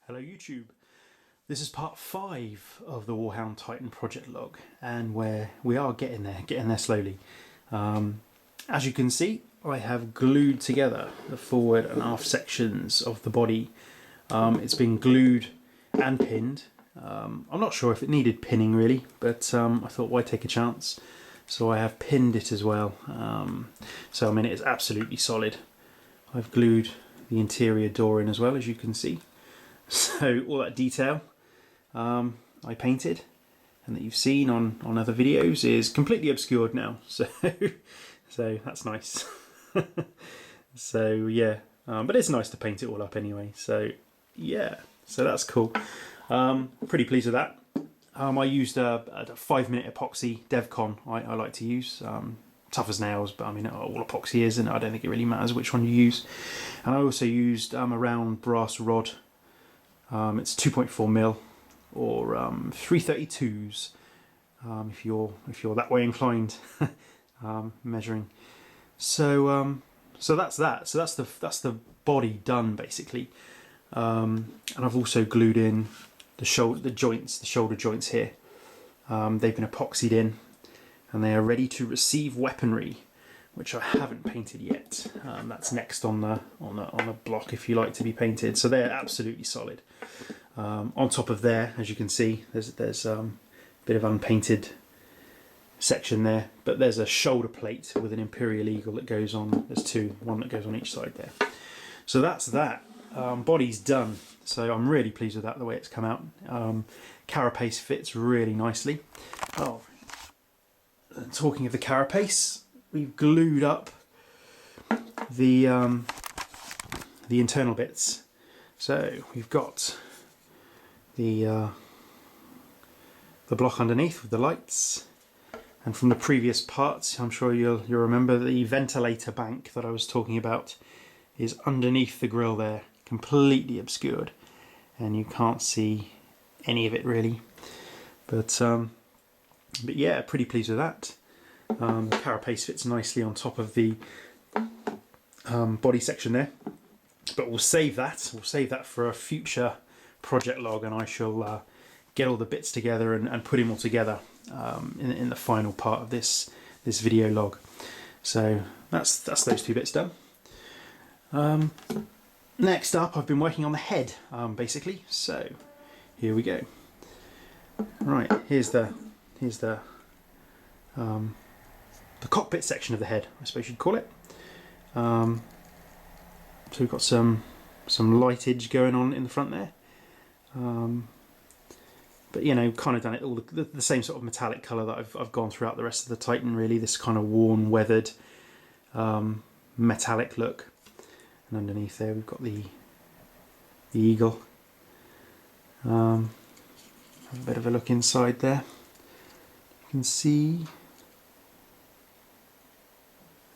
Hello YouTube. This is part 5 of the Warhound Titan project log, and where we are getting there slowly. As you can see, I have glued together the forward and aft sections of the body. It's been glued and pinned. I'm not sure if it needed pinning really, but I thought why take a chance, so I have pinned it as well. So I mean, it's absolutely solid. I've glued the interior door in as well, as you can see. So all that detail I painted and that you've seen on other videos is completely obscured now, so that's nice. So yeah, but it's nice to paint it all up anyway, so yeah, so that's cool. Pretty pleased with that. I used a 5-minute epoxy DevCon I like to use. Tough as nails, but I mean all epoxy is, and I don't think it really matters which one you use. And I also used a round brass rod. It's 2.4mm or 332s if you're that way inclined, measuring. So that's that. So that's the body done basically. And I've also glued in the shoulder joints here. They've been epoxied in, and they are ready to receive weaponry, which I haven't painted yet. That's next on the block, if you like, to be painted. So they're absolutely solid. On top of there, as you can see, there's a bit of unpainted section there, but there's a shoulder plate with an Imperial Eagle that goes on. There's two, one that goes on each side there. So that's that. Body's done. So I'm really pleased with that, the way it's come out. Carapace fits really nicely. Oh, and talking of the carapace, we've glued up the internal bits. So we've got the block underneath with the lights, and from the previous parts, I'm sure you'll remember the ventilator bank that I was talking about is underneath the grille there, completely obscured, and you can't see any of it really. But yeah, pretty pleased with that. The carapace fits nicely on top of the body section there, but we'll save that for a future project log, and I shall get all the bits together and put them all together in the final part of this video log. So that's those two bits done. Next up, I've been working on the head basically, so here we go. Right, here's the cockpit section of the head, I suppose you'd call it. So we've got some lightage going on in the front there, but you know, kind of done it all the same sort of metallic colour that I've gone throughout the rest of the Titan really. This kind of worn, weathered, metallic look. And underneath there we've got the eagle. Have a bit of a look inside there. You can see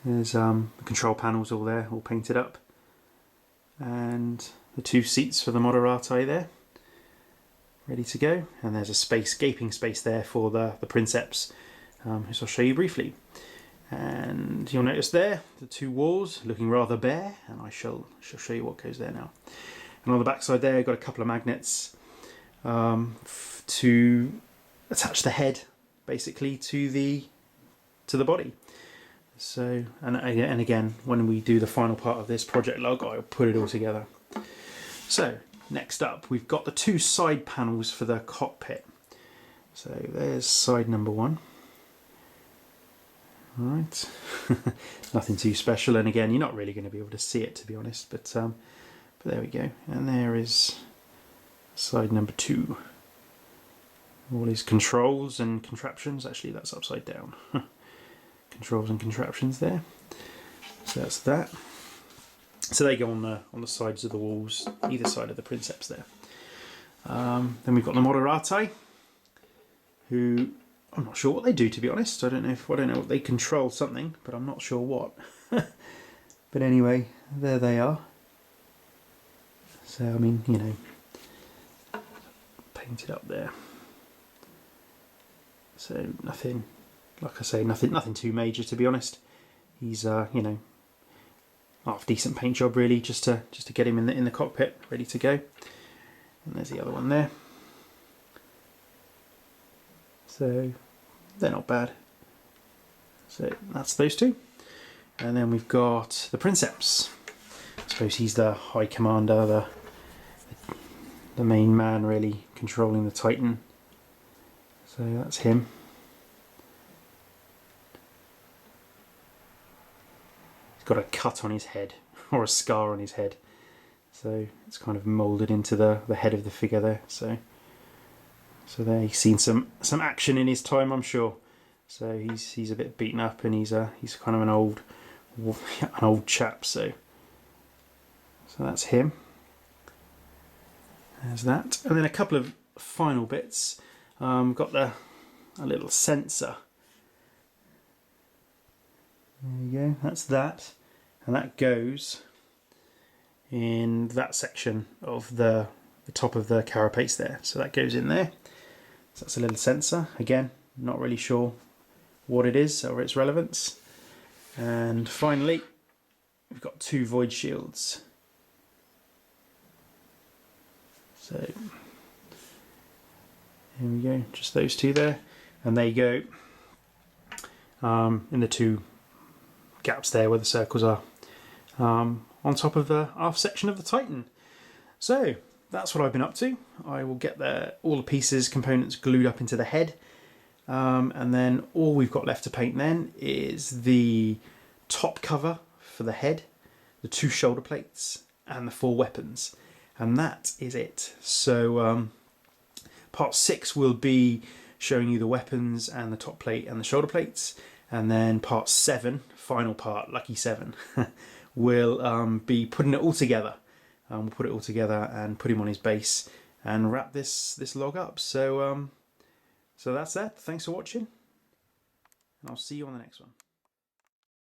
there's the control panels all there, all painted up, and the 2 seats for the Moderati there, ready to go. And there's a gaping space there for the princeps, which I'll show you briefly. And you'll notice there the 2 walls looking rather bare, and I shall show you what goes there now. And on the back side there, I've got a couple of magnets to attach the head basically to the body. So, and again, when we do the final part of this project log, I'll put it all together. So next up, we've got the 2 side panels for the cockpit. So there's side number 1. Alright, nothing too special, and again, you're not really going to be able to see it, to be honest, but there we go. And there is side number 2. All these controls and contraptions. Actually, that's upside down. Controls and contraptions there. So that's that. So they go on the sides of the walls, either side of the princeps there. Then we've got the Moderati, who I'm not sure what they do, to be honest. I don't know what they control something, but I'm not sure what. But anyway, there they are. So I mean, you know, painted up there. So nothing, like I say, nothing too major, to be honest. He's you know, half decent paint job really, just to get him in the cockpit ready to go. And there's the other one there. So they're not bad. So that's those two. And then we've got the Princeps. I suppose he's the High Commander, the main man really controlling the Titan. So that's him. He's got a cut on his head, or a scar on his head. So it's kind of moulded into the head of the figure there. So there he's seen some action in his time, I'm sure. So he's a bit beaten up, and he's kind of an old chap. So that's him. There's that, and then a couple of final bits. Got a little sensor. There you go. That's that, and that goes in that section of the top of the carapace there. So that goes in there. So that's a little sensor. Again, not really sure what it is or its relevance. And finally, we've got two void shields. So here we go, just those two there, and they go in the two gaps there where the circles are, on top of the aft section of the Titan. So that's what I've been up to. I will get all the pieces, components glued up into the head, and then all we've got left to paint then is the top cover for the head, the two shoulder plates, and the 4 weapons. And that is it. So part 6 will be showing you the weapons and the top plate and the shoulder plates, and then part 7, final part, lucky 7, will be putting it all together. We'll put it all together and put him on his base and wrap this log up. So that's that. Thanks for watching, and I'll see you on the next one.